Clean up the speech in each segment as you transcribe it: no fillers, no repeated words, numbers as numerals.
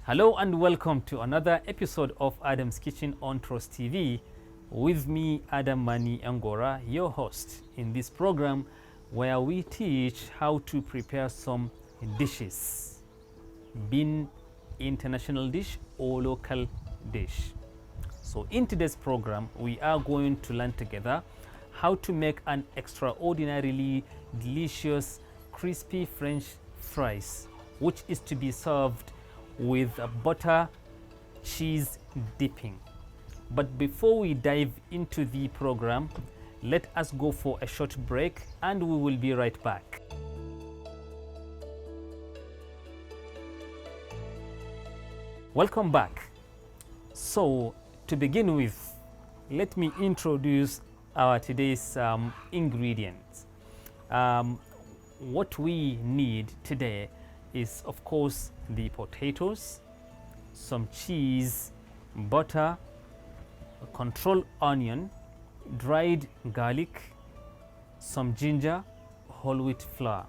Hello and welcome to another episode of Adam's Kitchen on Trust TV with me, Adam Mani Angora, your host in this program where we teach how to prepare some dishes, being international dish or local dish. So in today's program, we are going to learn together how to make an extraordinarily delicious crispy French fries, which is to be served with a butter cheese dipping. But before we dive into the program, let us go for a short break and we will be right back. Welcome back. So to begin with, let me introduce our today's ingredients. What we need today is, of course, the potatoes, some cheese, butter, a control onion, dried garlic, some ginger, whole wheat flour.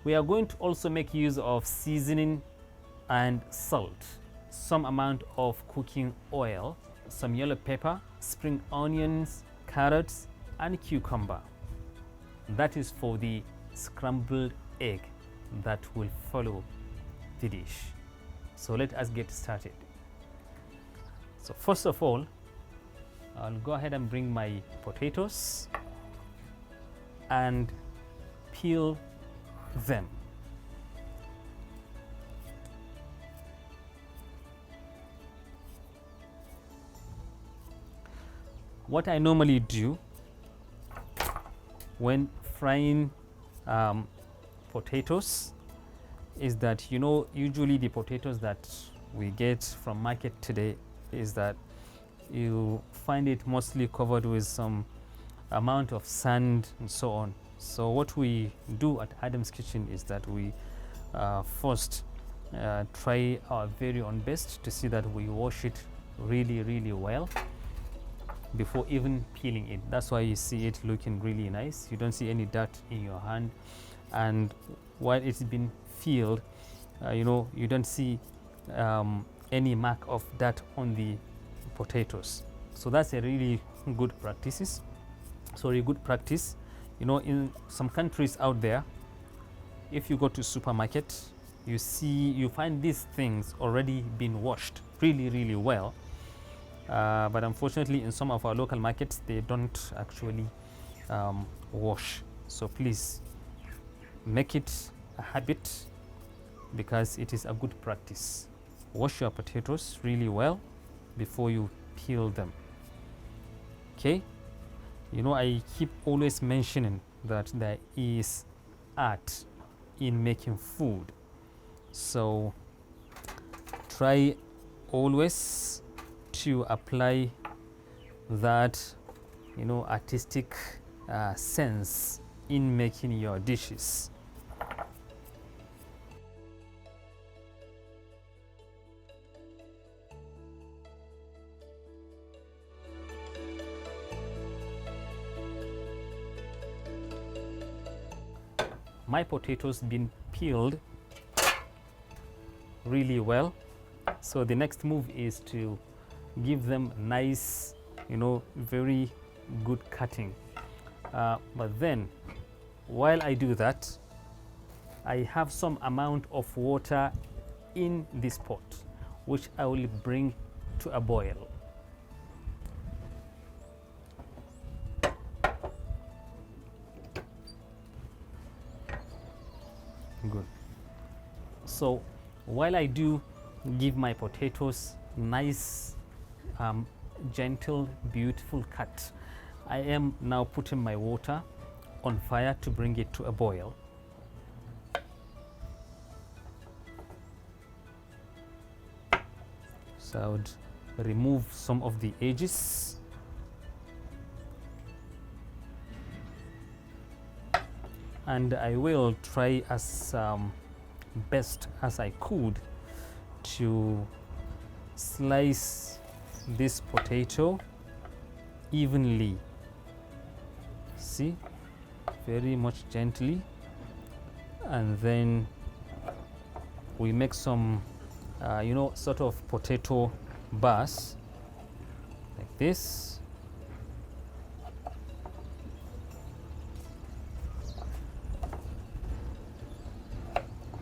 We are going to also make use of seasoning and salt, some amount of cooking oil, some yellow pepper, spring onions, carrots, and cucumber. That is for the scrambled egg that will follow the dish. So let us get started. So first of all, I'll go ahead and bring my potatoes and peel them. What I normally do when frying potatoes is that, usually the potatoes that we get from market today is that you find it mostly covered with some amount of sand and so on. So what we do at Adam's Kitchen is that we first try our very own best to see that we wash it really well before even peeling it. That's why you see it looking really nice. You don't see any dirt in your hand, and while it's been peeled, you don't see any mark of dirt on the potatoes. So that's a really good practice. In some countries out there, if you go to supermarket, you find these things already been washed really well. But unfortunately, in some of our local markets, they don't actually wash. So please make it a habit, because it is a good practice. Wash your potatoes really well before you peel them. Okay? I keep always mentioning that there is art in making food. So try always to apply that artistic sense in making your dishes. My potatoes been peeled really well, so the next move is to give them nice, very good cutting. But then, while I do that, I have some amount of water in this pot, which I will bring to a boil. Good. So while I do give my potatoes nice, gentle, beautiful cut, I am now putting my water on fire to bring it to a boil. So I would remove some of the edges. And I will try as best as I could to slice this potato evenly. See, very much gently, and then we make some you know, sort of potato bars like this.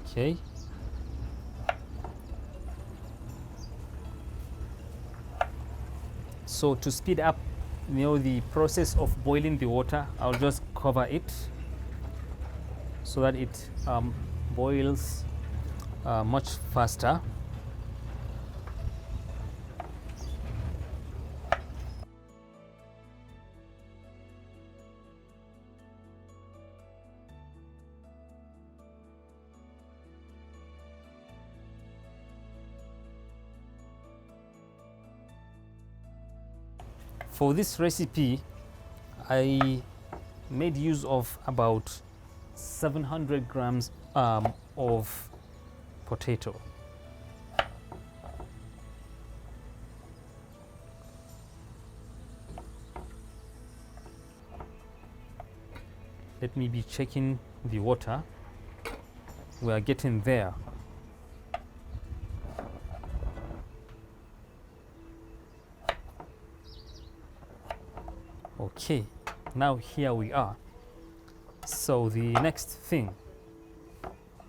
Okay. So to speed up, you know, the process of boiling the water, I'll just cover it so that it boils much faster. For this recipe, I made use of about 700 grams of potato. Let me be checking the water. We are getting there. Okay, now here we are. So the next thing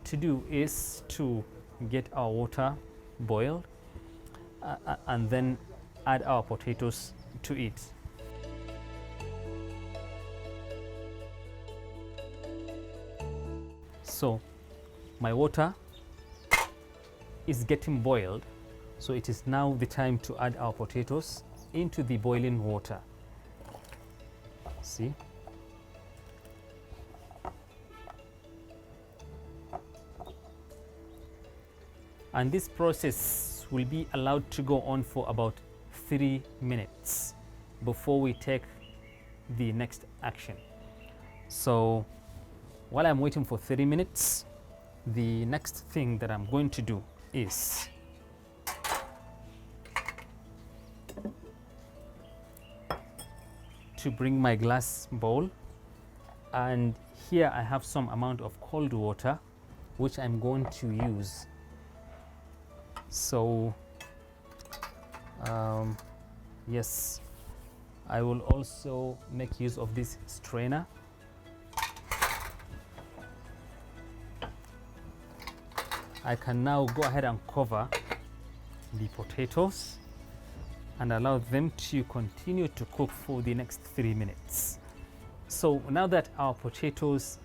to do is to get our water boiled and then add our potatoes to it. So my water is getting boiled, so it is now the time to add our potatoes into the boiling water. See? And this process will be allowed to go on for about 3 minutes before we take the next action. So while I'm waiting for 30 minutes, the next thing that I'm going to do is to bring my glass bowl, and here I have some amount of cold water which I'm going to use. So yes, I will also make use of this strainer. I can now go ahead and cover the potatoes and allow them to continue to cook for the next 3 minutes. So now that our potatoes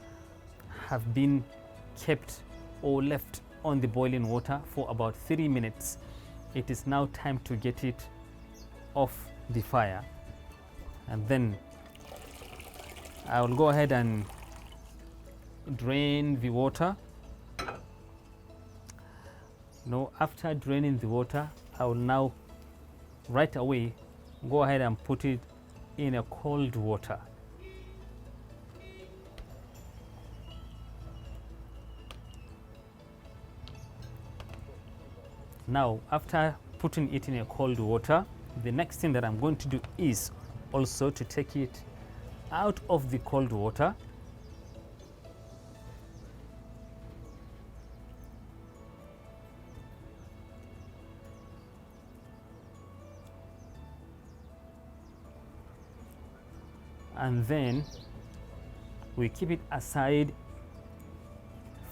have been kept or left on the boiling water for about 3 minutes, it is now time to get it off the fire. And then I will go ahead and drain the water. Now, after draining the water, I will now right away go ahead and put it in a cold water. Now, after putting it in a cold water, the next thing that I'm going to do is also to take it out of the cold water and then we keep it aside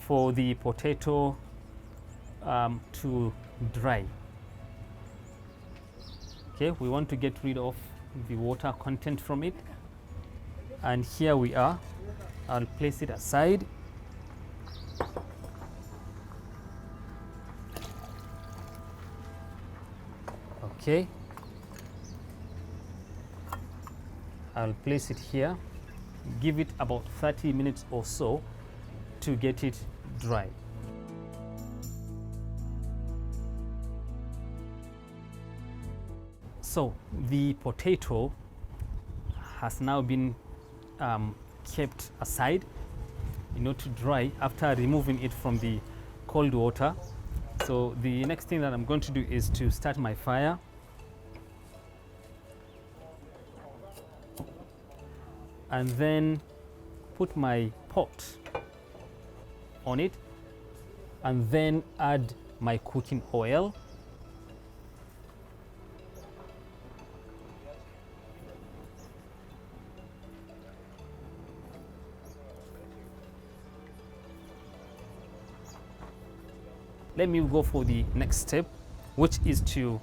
for the potato to dry. Okay, we want to get rid of the water content from it, and here we are. I'll place it aside. Okay, I'll place it here, give it about 30 minutes or so to get it dry. So the potato has now been kept aside, to dry after removing it from the cold water. So the next thing that I'm going to do is to start my fire. And then put my pot on it, and then add my cooking oil. Let me go for the next step, which is to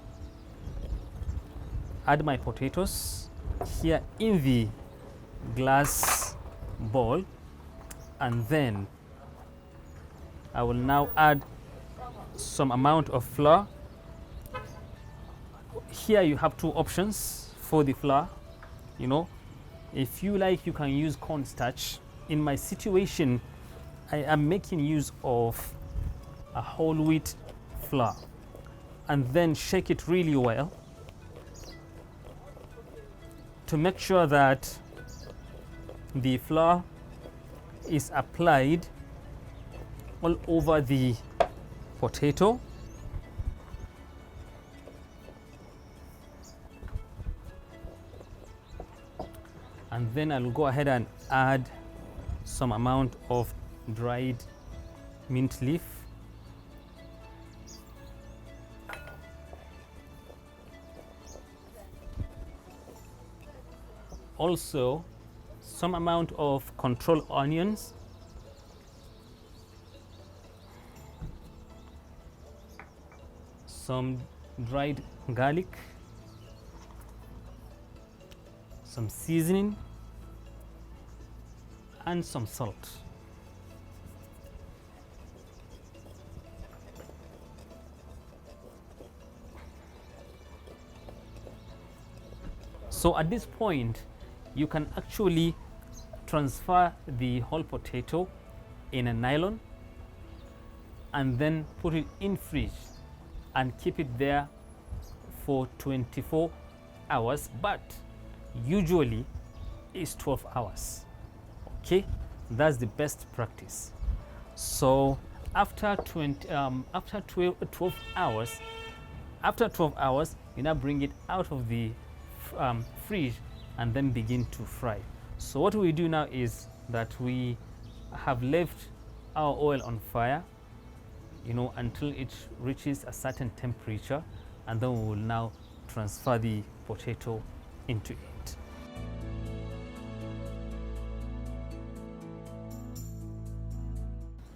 add my potatoes here in the glass bowl, and then I will now add some amount of flour. Here you have two options for the flour. If you like, you can use cornstarch. In my situation, I am making use of a whole wheat flour, and then shake it really well to make sure that the flour is applied all over the potato. And then I'll go ahead and add some amount of dried mint leaf. Also, some amount of control onions, some dried garlic, some seasoning, and some salt. So at this point, you can actually transfer the whole potato in a nylon and then put it in fridge and keep it there for 24 hours, but usually it's 12 hours. Okay, that's the best practice. So after 12 hours, you now bring it out of the fridge and then begin to fry. So what we do now is that we have left our oil on fire, until it reaches a certain temperature, and then we will now transfer the potato into it.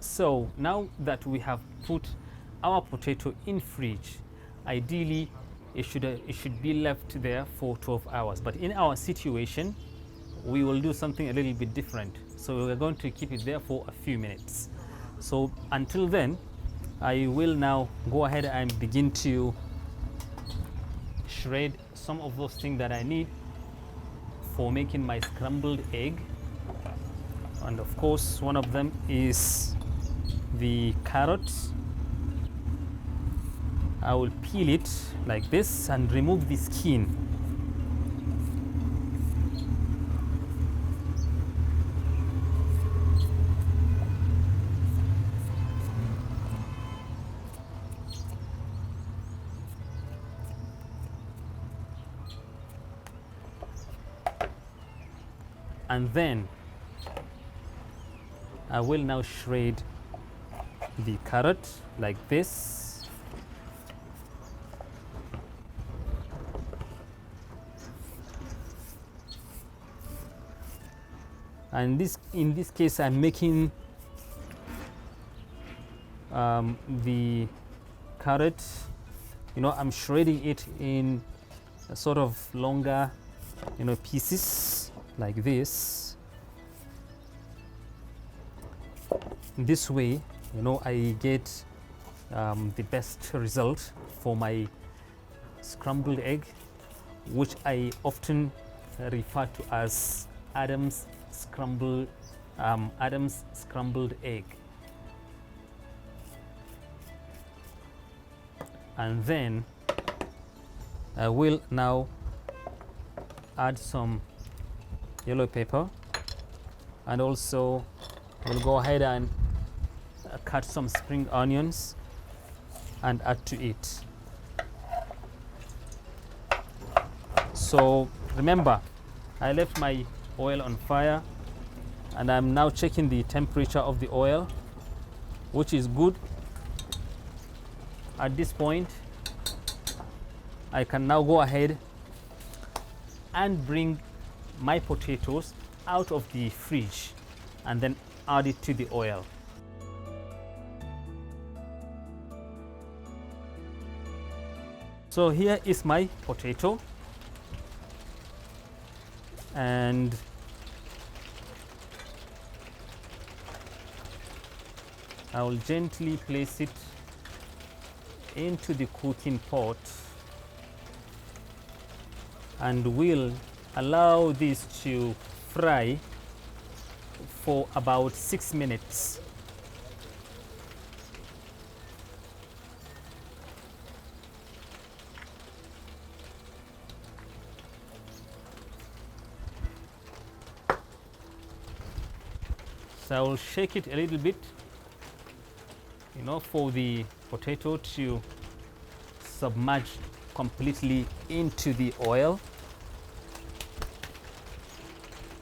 So now that we have put our potato in fridge, ideally it should be left there for 12 hours. But in our situation, we will do something a little bit different. So we're going to keep it there for a few minutes. So until then, I will now go ahead and begin to shred some of those things that I need for making my scrambled egg. And of course, one of them is the carrots. I will peel it like this and remove the skin. And then I will now shred the carrot like this. And in this case, I'm making the carrot, I'm shredding it in a sort of longer, pieces like this. This way, I get the best result for my scrambled egg, which I often refer to as Adam's scrambled egg. And then I will now add some yellow pepper, and also we'll go ahead and cut some spring onions and add to it. So remember, I left my oil on fire, and I'm now checking the temperature of the oil, which is good. At this point, I can now go ahead and bring my potatoes out of the fridge and then add it to the oil. So here is my potato, and I will gently place it into the cooking pot and will allow this to fry for about 6 minutes. So I will shake it a little bit, for the potato to submerge completely into the oil.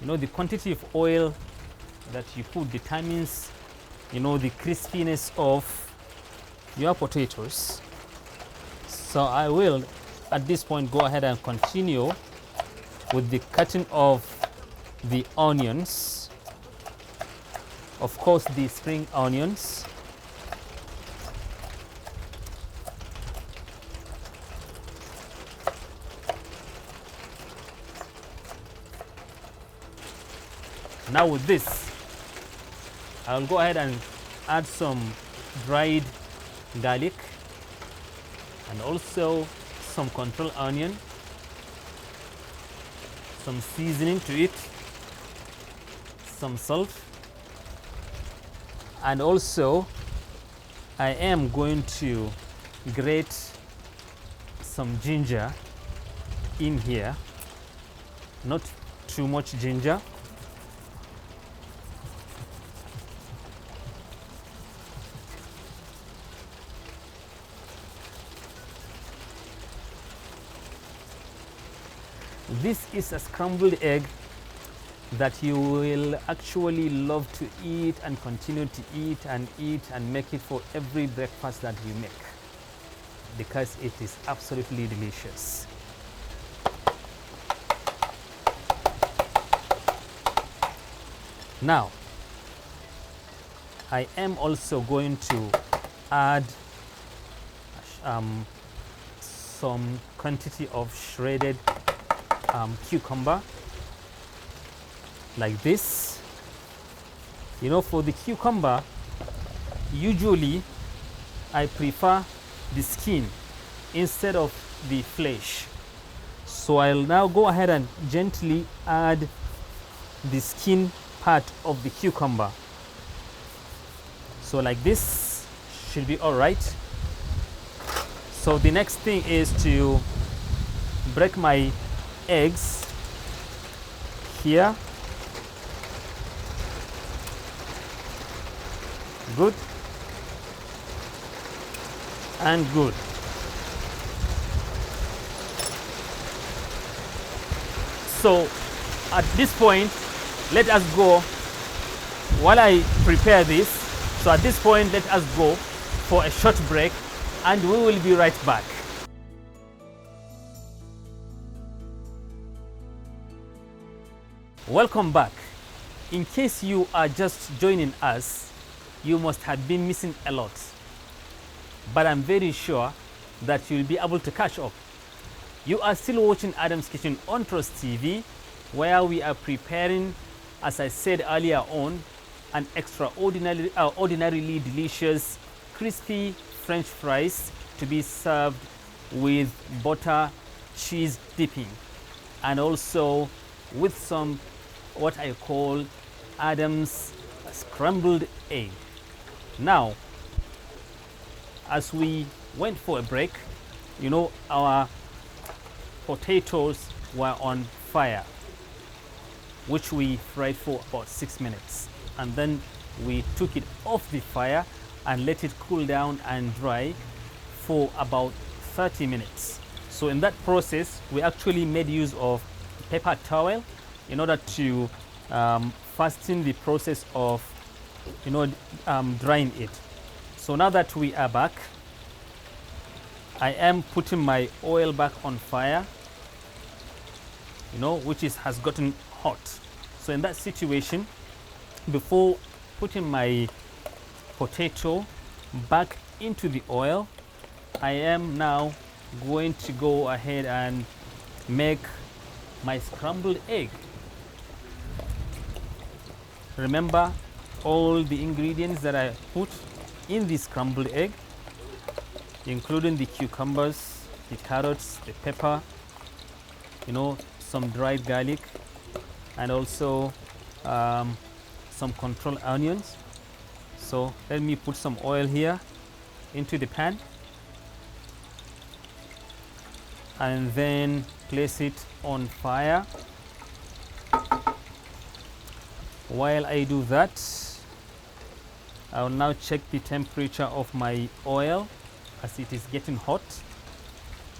The quantity of oil that you put determines, the crispiness of your potatoes. So I will, at this point, go ahead and continue with the cutting of the onions. Of course, the spring onions. Now with this, I'll go ahead and add some dried garlic and also some control onion, some seasoning to it, some salt, and also I am going to grate some ginger in here, not too much ginger. This is a scrambled egg that you will actually love to eat and continue to eat and make it for every breakfast that you make, because it is absolutely delicious. Now, I am also going to add some quantity of shredded cucumber, like this. For the cucumber, usually I prefer the skin instead of the flesh. So I'll now go ahead and gently add the skin part of the cucumber. So like this should be all right. So the next thing is to break my eggs here. Good and good. So at this point, let us go while I prepare this. So at this point, let us go for a short break and we will be right back. Welcome back. In case you are just joining us, you must have been missing a lot. But I'm very sure that you'll be able to catch up. You are still watching Adam's Kitchen on Trust TV, where we are preparing, as I said earlier on, an ordinarily delicious crispy French fries to be served with butter cheese dipping, and also with some what I call Adam's scrambled egg. Now, as we went for a break, our potatoes were on fire, which we fried for about 6 minutes, and then we took it off the fire and let it cool down and dry for about 30 minutes. So in that process, we actually made use of paper towel in order to fasten the process of drying it. So now that we are back, I am putting my oil back on fire, which has gotten hot. So in that situation, before putting my potato back into the oil, I am now going to go ahead and make my scrambled egg. Remember all the ingredients that I put in the scrambled egg, including the cucumbers, the carrots, the pepper, some dried garlic, and also some control onions. So let me put some oil here into the pan and then place it on fire. While I do that, I will now check the temperature of my oil as it is getting hot.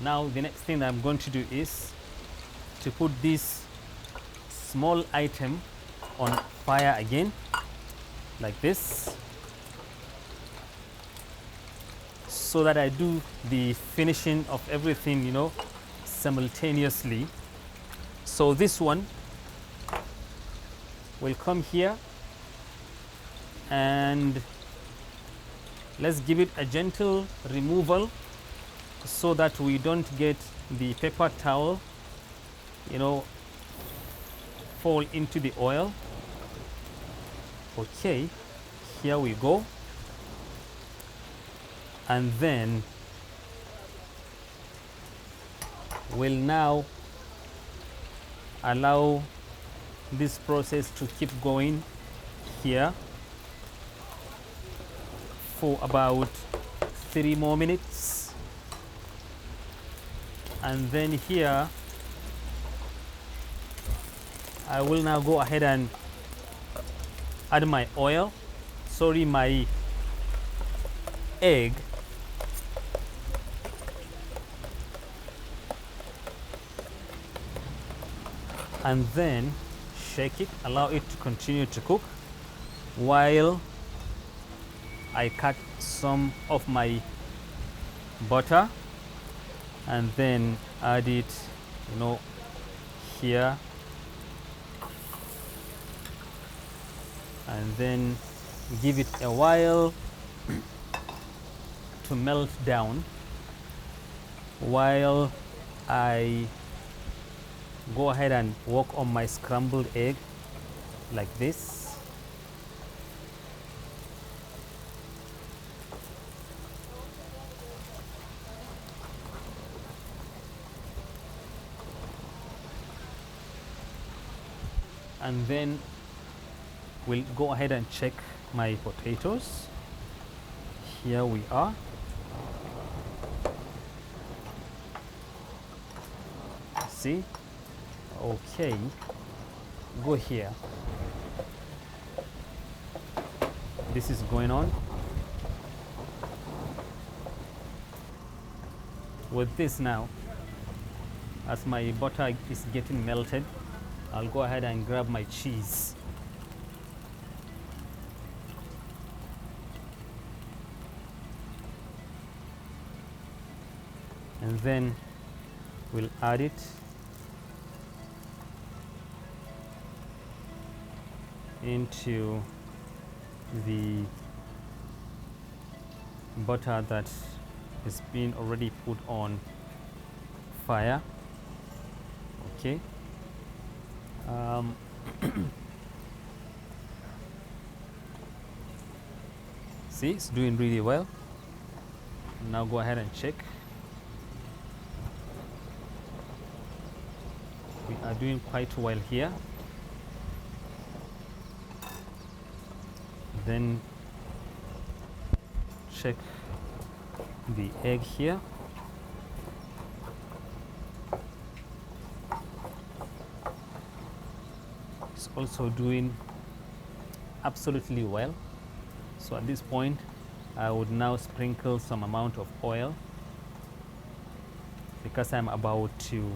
Now the next thing that I'm going to do is to put this small item on fire again, like this, so that I do the finishing of everything, simultaneously. So this one will come here, and let's give it a gentle removal so that we don't get the paper towel, fall into the oil. Okay, here we go. And then we'll now allow this process to keep going here for about 3 more minutes. And then here I will now go ahead and add my oil, my egg, and then shake it, allow it to continue to cook while I cut some of my butter and then add it, here, and then give it a while to melt down while I go ahead and work on my scrambled egg like this. And then we'll go ahead and check my potatoes. Here we are. See? Okay, go here. This is going on. With this now, as my butter is getting melted, I'll go ahead and grab my cheese. And then we'll add it into the butter that is being already put on fire. Okay. See, it's doing really well. Now go ahead and check. We are doing quite well here. Then check the egg here. It's also doing absolutely well. So at this point, I would now sprinkle some amount of oil because I'm about to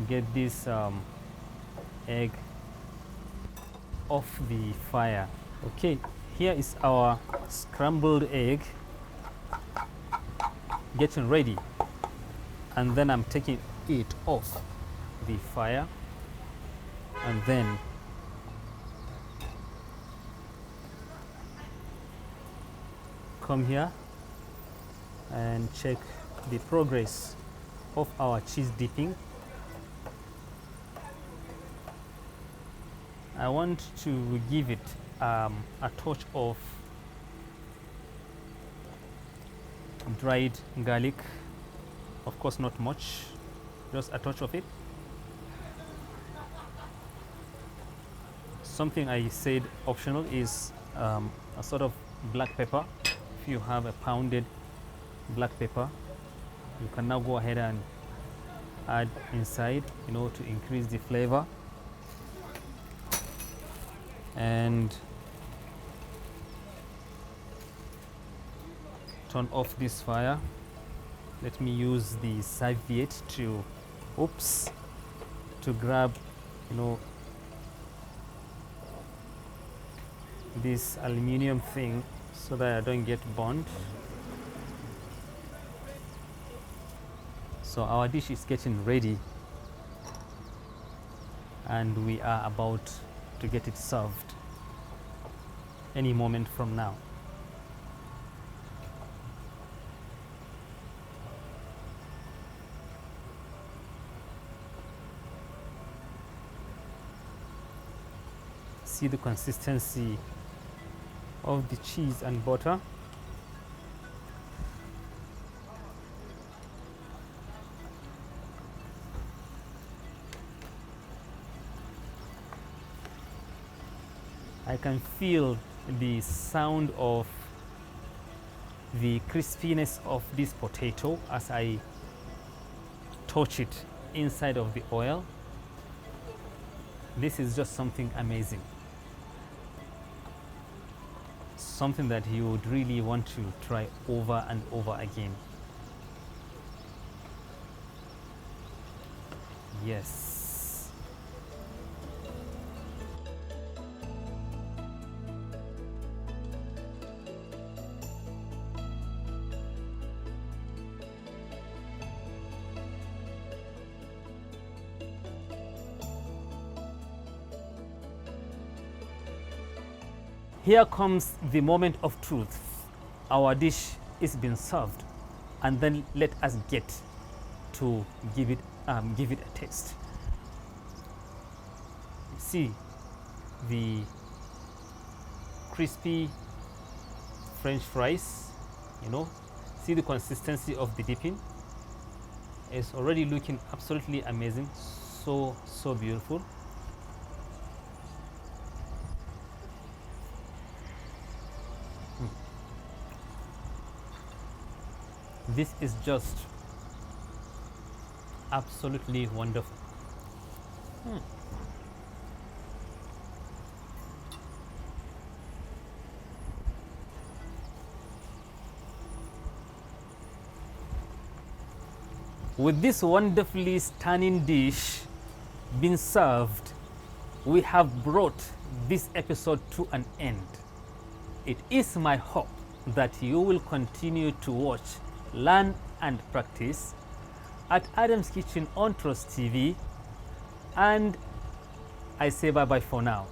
get this egg off the fire. Okay, here is our scrambled egg. getting ready, and then I'm taking it off the fire, and then come here and check the progress of our cheese dipping. I want to give it a touch of dried garlic, of course not much, just a touch of it. Something I said optional is a sort of black pepper. If you have a pounded black pepper, you can now go ahead and add inside, to increase the flavor. And turn off this fire. Let me use the serviette to grab, this aluminum thing so that I don't get burned. So our dish is getting ready, and we are about to get it served any moment from now. See the consistency of the cheese and butter. I can feel the sound of the crispiness of this potato as I touch it inside of the oil. This is just something amazing. Something that you would really want to try over and over again. Yes. Here comes the moment of truth. Our dish is being served, and then let us get to give it a taste. See the crispy French fries, see the consistency of the dipping. It's already looking absolutely amazing, so beautiful. This is just absolutely wonderful. With this wonderfully stunning dish being served, we have brought this episode to an end. It is my hope that you will continue to watch, learn and practice at Adam's Kitchen on Trust TV, and I say bye-bye for now.